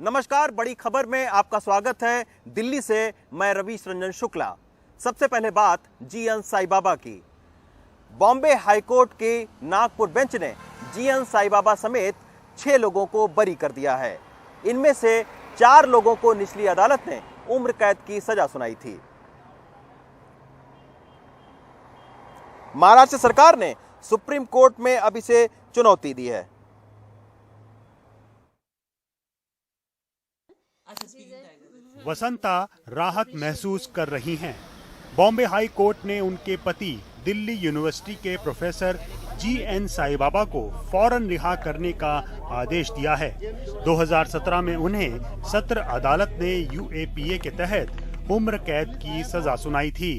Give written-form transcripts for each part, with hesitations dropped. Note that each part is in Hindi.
नमस्कार, बड़ी खबर में आपका स्वागत है। दिल्ली से मैं रवीश रंजन शुक्ला। सबसे पहले बात जीएन साई बाबा की। बॉम्बे हाईकोर्ट के नागपुर बेंच ने जीएन साई बाबा समेत 6 लोगों को बरी कर दिया है। इनमें से 4 लोगों को निचली अदालत ने उम्र कैद की सजा सुनाई थी। महाराष्ट्र सरकार ने सुप्रीम कोर्ट में अब इसे चुनौती दी है। वसंता राहत महसूस कर रही हैं। बॉम्बे हाई कोर्ट ने उनके पति दिल्ली यूनिवर्सिटी के प्रोफेसर जीएन साई बाबा को फौरन रिहा करने का आदेश दिया है। 2017 में उन्हें सत्र अदालत ने यूएपीए के तहत उम्र कैद की सजा सुनाई थी।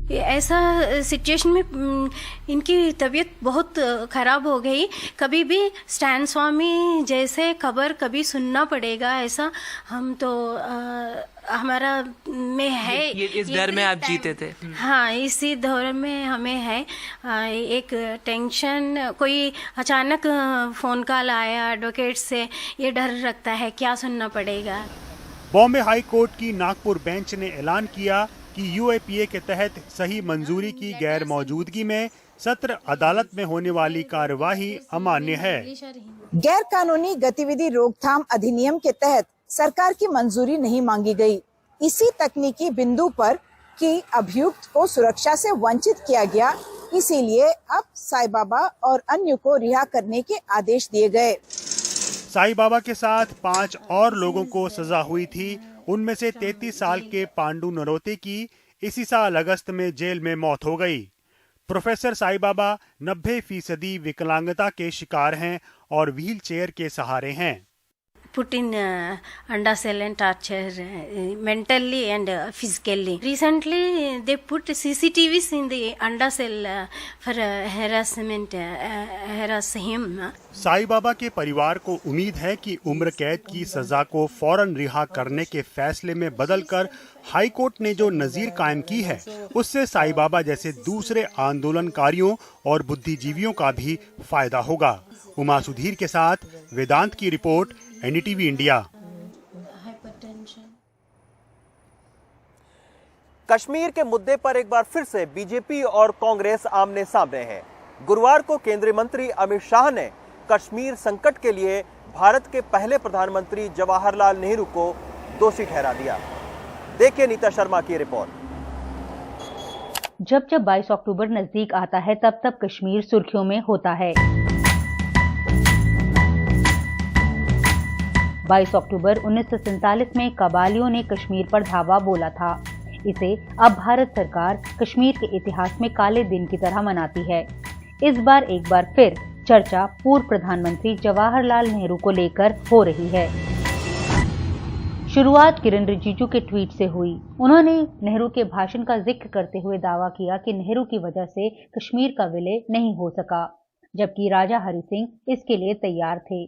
ऐसा सिचुएशन में इनकी तबीयत बहुत खराब हो गई। कभी भी स्टैन स्वामी जैसे खबर कभी सुनना पड़ेगा, ऐसा हम तो हमारा में है। इस डर में आप जीते थे? हाँ, इसी दौर में हमें है एक टेंशन। कोई अचानक फोन कॉल आया एडवोकेट से, ये डर रखता है क्या सुनना पड़ेगा। बॉम्बे हाई कोर्ट की नागपुर बेंच ने ऐलान किया कि यूएपीए के तहत सही मंजूरी की गैर मौजूदगी में सत्र अदालत में होने वाली कार्यवाही अमान्य है। गैर कानूनी गतिविधि रोकथाम अधिनियम के तहत सरकार की मंजूरी नहीं मांगी गई। इसी तकनीकी बिंदु पर कि अभियुक्त को सुरक्षा से वंचित किया गया, इसीलिए अब साई बाबा और अन्य को रिहा करने के आदेश दिए गए। साई बाबा के साथ 5 और लोगों को सजा हुई थी। उनमें से 33 साल के पांडु नरोते की इसी साल अगस्त में जेल में मौत हो गई। प्रोफेसर साई बाबा 90% विकलांगता के शिकार हैं और व्हील चेयर के सहारे हैं। Put in under cell and torture mentally and physically. Recently, they put CCTVs in the under cell for harassment, harass him. Sai Baba के परिवार को उम्मीद है कि उम्र कैद की सजा को फौरन रिहा करने के फैसले में बदलकर हाई कोर्ट ने जो नजीर कायम की है, उससे साई बाबा जैसे दूसरे आंदोलनकारियों और बुद्धिजीवियों का भी फायदा होगा। उमा सुधीर के साथ वेदांत की रिपोर्ट, एनडीटीवी इंडिया। कश्मीर के मुद्दे पर एक बार फिर से बीजेपी और कांग्रेस आमने सामने हैं। गुरुवार को केंद्रीय मंत्री अमित शाह ने कश्मीर संकट के लिए भारत के पहले प्रधानमंत्री जवाहरलाल नेहरू को दोषी ठहरा दिया। देखिए नीता शर्मा की रिपोर्ट। जब 22 अक्टूबर नजदीक आता है तब कश्मीर सुर्खियों में होता है। 22 अक्टूबर 1947 में कबालियों ने कश्मीर पर धावा बोला था। इसे अब भारत सरकार कश्मीर के इतिहास में काले दिन की तरह मनाती है। इस बार एक बार फिर चर्चा पूर्व प्रधानमंत्री जवाहरलाल नेहरू को लेकर हो रही है। शुरुआत किरण रिजिजू के ट्वीट से हुई। उन्होंने नेहरू के भाषण का जिक्र करते हुए दावा किया कि नेहरू की वजह से कश्मीर का विलय नहीं हो सका, जबकि राजा हरि सिंह इसके लिए तैयार थे।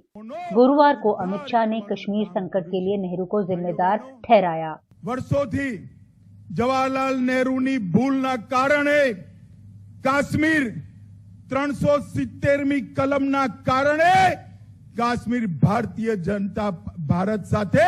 गुरुवार को अमित शाह ने कश्मीर संकट के लिए नेहरू को जिम्मेदार ठहराया। વર્ષોથી જવાહરલાલ નેહરુની ભૂલના કારણે કાશ્મીર 370મી કલમના કારણે કાશ્મીર ભારતીય જનતા ભારત સાથે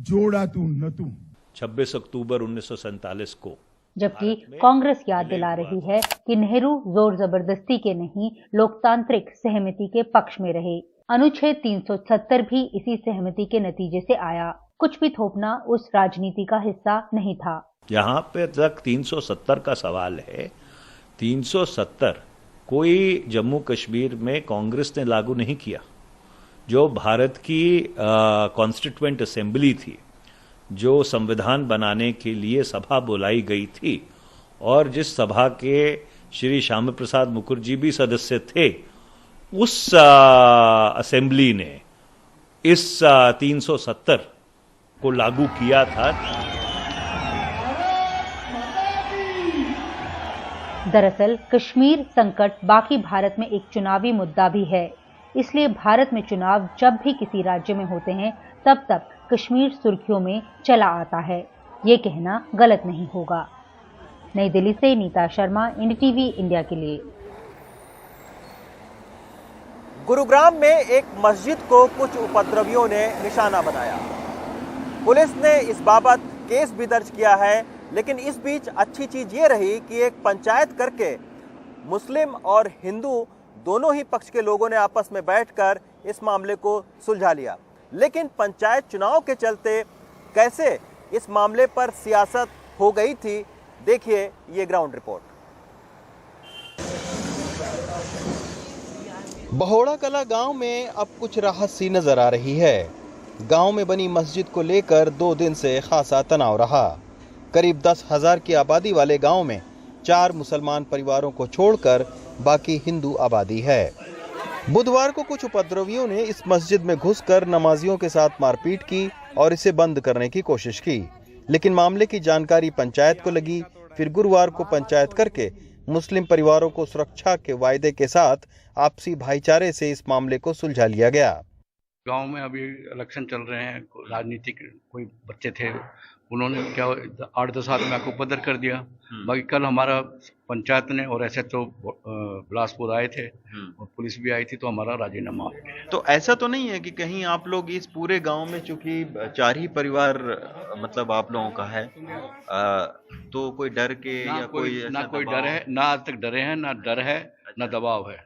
જોડાતું નહોતું। 26 अक्टूबर 1947 को जबकि कांग्रेस याद दिला रही है कि नेहरू जोर जबरदस्ती के नहीं, लोकतांत्रिक सहमति के पक्ष में रहे। अनुच्छेद 370 भी इसी सहमति के नतीजे से आया। कुछ भी थोपना उस राजनीति का हिस्सा नहीं था। यहाँ पे तक 370 का सवाल है। 370 कोई जम्मू कश्मीर में कांग्रेस ने लागू नहीं किया। जो भारत की कॉन्स्टिट्यूएंट असेंबली थी, जो संविधान बनाने के लिए सभा बुलाई गई थी और जिस सभा के श्री श्याम प्रसाद मुखर्जी भी सदस्य थे, उस असेंबली ने इस 370 को लागू किया था। दरअसल कश्मीर संकट बाकी भारत में एक चुनावी मुद्दा भी है। इसलिए भारत में चुनाव जब भी किसी राज्य में होते हैं तब कश्मीर सुर्खियों में चला आता है। ये कहना गलत नहीं होगा। नई दिल्ली से नीता शर्मा, एनडीटीवी इंडिया के लिए। गुरुग्राम में एक मस्जिद को कुछ उपद्रवियों ने निशाना बनाया। पुलिस ने इस बाबत केस भी दर्ज किया है, लेकिन इस बीच अच्छी चीज ये रही कि एक पंचायत करके मुस्लिम और हिंदू दोनों ही पक्ष के लोगों ने आपस में बैठकर इस मामले को सुलझा लिया। लेकिन पंचायत चुनाव के चलते कैसे इस मामले पर सियासत हो गई थी, देखिए ये ग्राउंड रिपोर्ट। बहोड़ा कला गांव में अब कुछ राहत सी नजर आ रही है। गांव में बनी मस्जिद को लेकर 2 दिन से खासा तनाव रहा। करीब 10,000 की आबादी वाले गांव में 4 मुसलमान परिवारों को छोड़कर बाकी हिंदू आबादी है। बुधवार को कुछ उपद्रवियों ने इस मस्जिद में घुसकर नमाजियों के साथ मारपीट की और इसे बंद करने की कोशिश की, लेकिन मामले की जानकारी पंचायत को लगी। फिर गुरुवार को पंचायत करके मुस्लिम परिवारों को सुरक्षा के वायदे के साथ आपसी भाईचारे से इस मामले को सुलझा लिया गया। गांव में अभी इलेक्शन चल रहे हैं, राजनीतिक कोई बच्चे थे, उन्होंने क्या 8-10 आदमी को उपद्रव कर दिया। बाकी कल हमारा पंचायत ने और SHO बिलासपुर आए थे और पुलिस भी आई थी, तो हमारा राजीनामा। तो ऐसा तो नहीं है कि कहीं आप लोग इस पूरे गांव में, चूंकि 4 ही परिवार मतलब आप लोगों का है, तो कोई डर के या कोई डर है, ना आज तक डरे हैं, ना डर है, ना दबाव है।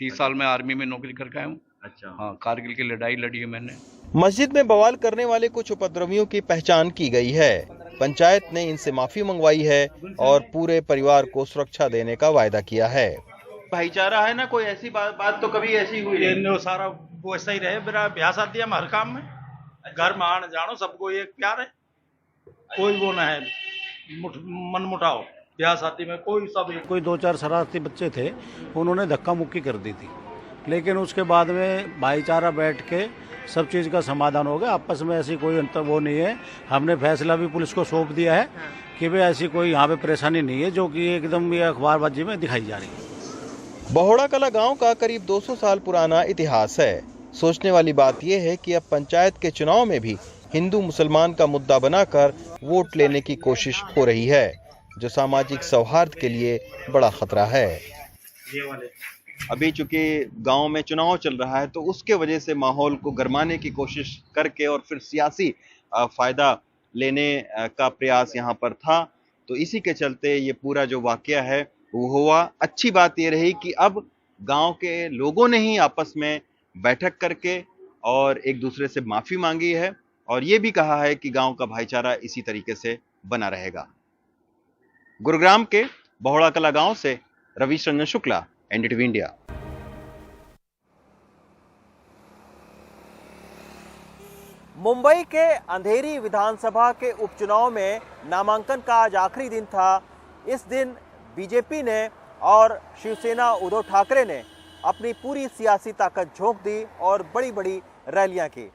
30 साल में आर्मी में नौकरी करके आया हूँ। अच्छा। हाँ, कारगिल की लड़ाई लड़ी है मैंने। मस्जिद में बवाल करने वाले कुछ उपद्रवियों की पहचान की गई है। पंचायत ने इनसे माफी मंगवाई है और पूरे परिवार को सुरक्षा देने का वायदा किया है। भाईचारा है ना, कोई ऐसी बात तो कभी ऐसी हुई है? सारा वो ऐसा ही रहे। मेरा ब्याह शादी है हर काम में, घर में आने जानो सबको एक प्यार है, कोई वो ना है मन मुटाओ। ब्याह शादी में कोई 2-4 शरारती बच्चे थे, उन्होंने धक्का मुक्की कर दी थी, लेकिन उसके बाद में भाईचारा बैठ के सब चीज़ का समाधान हो गया। आपस में ऐसी कोई वो नहीं है। हमने फैसला भी पुलिस को सौंप दिया है कि भाई ऐसी कोई यहाँ पे परेशानी नहीं है जो कि एकदम ये अखबारबाजी में दिखाई जा रही है। बहोड़ा कला गांव का करीब 200 साल पुराना इतिहास है। सोचने वाली बात यह है कि अब पंचायत के चुनाव में भी हिंदू मुसलमान का मुद्दा बनाकर वोट लेने की कोशिश हो रही है, जो सामाजिक सौहार्द के लिए बड़ा खतरा है। अभी चूंकि गांव में चुनाव चल रहा है, तो उसके वजह से माहौल को गरमाने की कोशिश करके और फिर सियासी फायदा लेने का प्रयास यहाँ पर था, तो इसी के चलते ये पूरा जो वाकया है वो हुआ। अच्छी बात ये रही कि अब गांव के लोगों ने ही आपस में बैठक करके और एक दूसरे से माफी मांगी है और ये भी कहा है कि गांव का भाईचारा इसी तरीके से बना रहेगा। गुरुग्राम के बहोड़ा कला गांव से रवीश रंजन शुक्ला, NDTV इंडिया। मुंबई के अंधेरी विधानसभा के उपचुनाव में नामांकन का आज आखिरी दिन था। इस दिन बीजेपी ने और शिवसेना उद्धव ठाकरे ने अपनी पूरी सियासी ताकत झोंक दी और बड़ी बड़ी रैलियां की।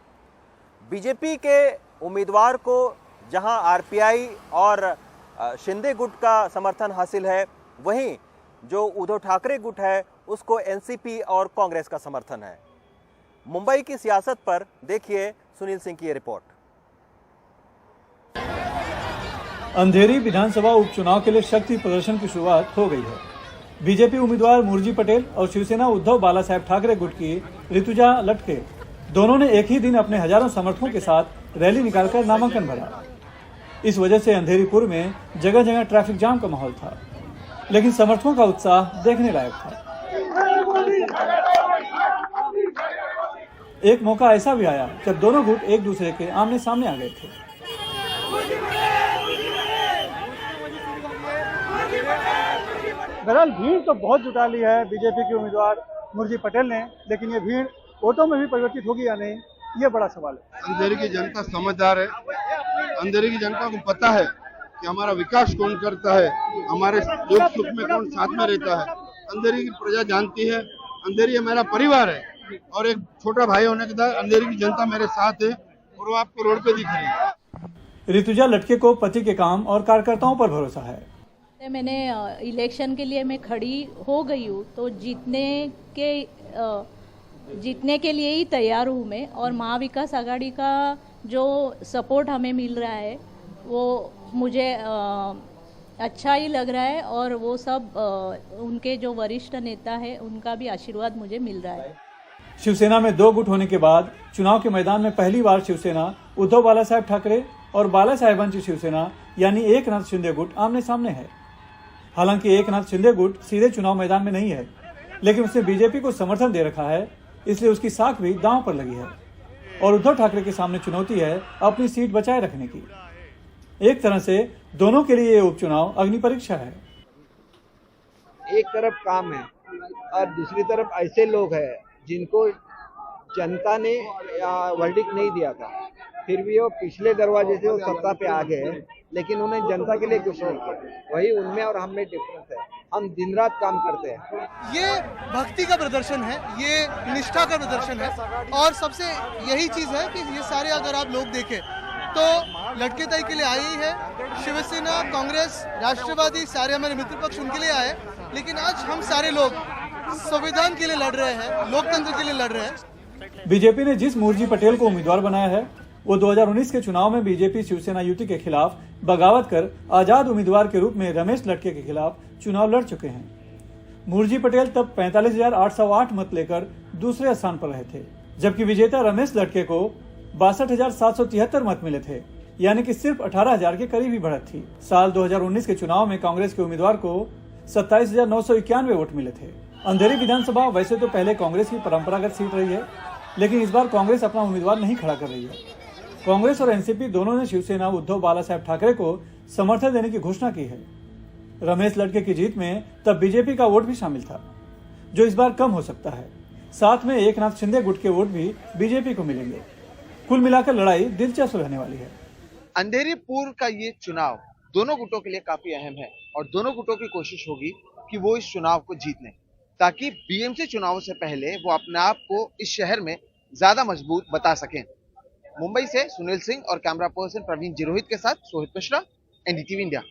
बीजेपी के उम्मीदवार को जहां RPI और शिंदे गुट का समर्थन हासिल है, वहीं जो उद्धव ठाकरे गुट है उसको NCP और कांग्रेस का समर्थन है। मुंबई की सियासत पर देखिए सुनील सिंह की रिपोर्ट। अंधेरी विधानसभा उपचुनाव के लिए शक्ति प्रदर्शन की शुरुआत हो गई है। बीजेपी उम्मीदवार मुरजी पटेल और शिवसेना उद्धव बाला साहेब ठाकरे गुट की ऋतुजा लटके दोनों ने एक ही दिन अपने हजारों समर्थकों के साथ रैली निकालकर नामांकन भरा। इस वजह से अंधेरीपुर में जगह जगह ट्रैफिक जाम का माहौल था, लेकिन समर्थकों का उत्साह देखने लायक था। एक मौका ऐसा भी आया जब दोनों गुट एक दूसरे के आमने सामने आ गए थे। बहरहाल भीड़ तो बहुत जुटा ली है बीजेपी के उम्मीदवार मुरजी पटेल ने, लेकिन ये भीड़ वोटों में भी परिवर्तित होगी या नहीं, ये बड़ा सवाल है। अंधेरी की जनता समझदार है। अंधेरी की जनता को पता है कि हमारा विकास कौन करता है, हमारे दुख सुख में कौन साथ में रहता है। अंधेरी की प्रजा जानती है, अंधेरी मेरा परिवार है और एक छोटा भाई होने के बाद अंधेरी की जनता मेरे साथ है और वो आपको रोड पे दिख रही है। ऋतुजा लटके को पति के काम और कार्यकर्ताओं पर भरोसा है। मैंने इलेक्शन के लिए मैं खड़ी हो गई हूँ, तो जीतने के लिए ही तैयार हूँ मैं, और महाविकास आघाड़ी का जो सपोर्ट हमें मिल रहा है वो मुझे अच्छा ही लग रहा है, और वो सब उनके जो वरिष्ठ नेता है उनका भी आशीर्वाद मुझे मिल रहा है। शिवसेना में 2 गुट होने के बाद चुनाव के मैदान में पहली बार शिवसेना उद्धव बालासाहेब ठाकरे और बालासाहेबांची शिवसेना यानी एकनाथ शिंदे गुट आमने सामने है। हालांकि एकनाथ शिंदे गुट सीधे चुनाव मैदान में नहीं है, लेकिन उसने बीजेपी को समर्थन दे रखा है, इसलिए उसकी साख भी दांव पर लगी है और उद्धव ठाकरे के सामने चुनौती है अपनी सीट बचाए रखने की। एक तरह से दोनों के लिए ये उपचुनाव अग्नि परीक्षा है। एक तरफ काम है और दूसरी तरफ ऐसे लोग हैं जिनको जनता ने वर्डिक्ट नहीं दिया था, फिर भी वो पिछले दरवाजे से वो सत्ता पे आ गए, लेकिन उन्हें जनता के लिए कुछ नहीं किया। वही उनमें और हम में डिफरेंस है। हम दिन रात काम करते हैं। ये भक्ति का प्रदर्शन है, ये निष्ठा का प्रदर्शन है और सबसे यही चीज है कि ये सारे अगर आप लोग देखें तो लटके ताई के लिए आए ही है। शिवसेना, कांग्रेस, राष्ट्रवादी सारे हमारे मित्र पक्ष उनके लिए आए, लेकिन आज हम सारे लोग संविधान के लिए लड़ रहे हैं, लोकतंत्र के लिए लड़ रहे हैं। बीजेपी ने जिस मूर्जी पटेल को उम्मीदवार बनाया है वो 2019 के चुनाव में बीजेपी शिवसेना युति के खिलाफ बगावत कर आजाद उम्मीदवार के रूप में रमेश लटके के खिलाफ चुनाव लड़ चुके हैं। मूर्जी पटेल तब 45,808 मत लेकर दूसरे स्थान पर रहे थे, जबकि विजेता रमेश लटके को 62,773 मत मिले थे, यानी कि सिर्फ 18,000 के करीब ही बढ़त थी। साल 2019 के चुनाव में कांग्रेस के उम्मीदवार को 27,991 वोट मिले थे। अंधेरी विधानसभा वैसे तो पहले कांग्रेस की परंपरागत सीट रही है, लेकिन इस बार कांग्रेस अपना उम्मीदवार नहीं खड़ा कर रही है। कांग्रेस और एनसीपी दोनों ने शिवसेना उद्धव बालासाहेब ठाकरे को समर्थन देने की घोषणा की है। रमेश लटके की जीत में तब बीजेपी का वोट भी शामिल था, जो इस बार कम हो सकता है। साथ में एकनाथ शिंदे गुट के वोट भी बीजेपी को मिलेंगे। कुल मिलाकर लड़ाई दिलचस्प रहने वाली है। अंधेरी पूर्व का ये चुनाव दोनों गुटों के लिए काफी अहम है और दोनों गुटों की कोशिश होगी कि वो इस चुनाव को जीत लें, ताकि बीएमसी चुनाव से पहले वो अपने आप को इस शहर में ज्यादा मजबूत बता सकें। मुंबई से सुनील सिंह और कैमरा पर्सन प्रवीण जिरोहित के साथ सोहित मिश्रा, एनडीटीवी इंडिया।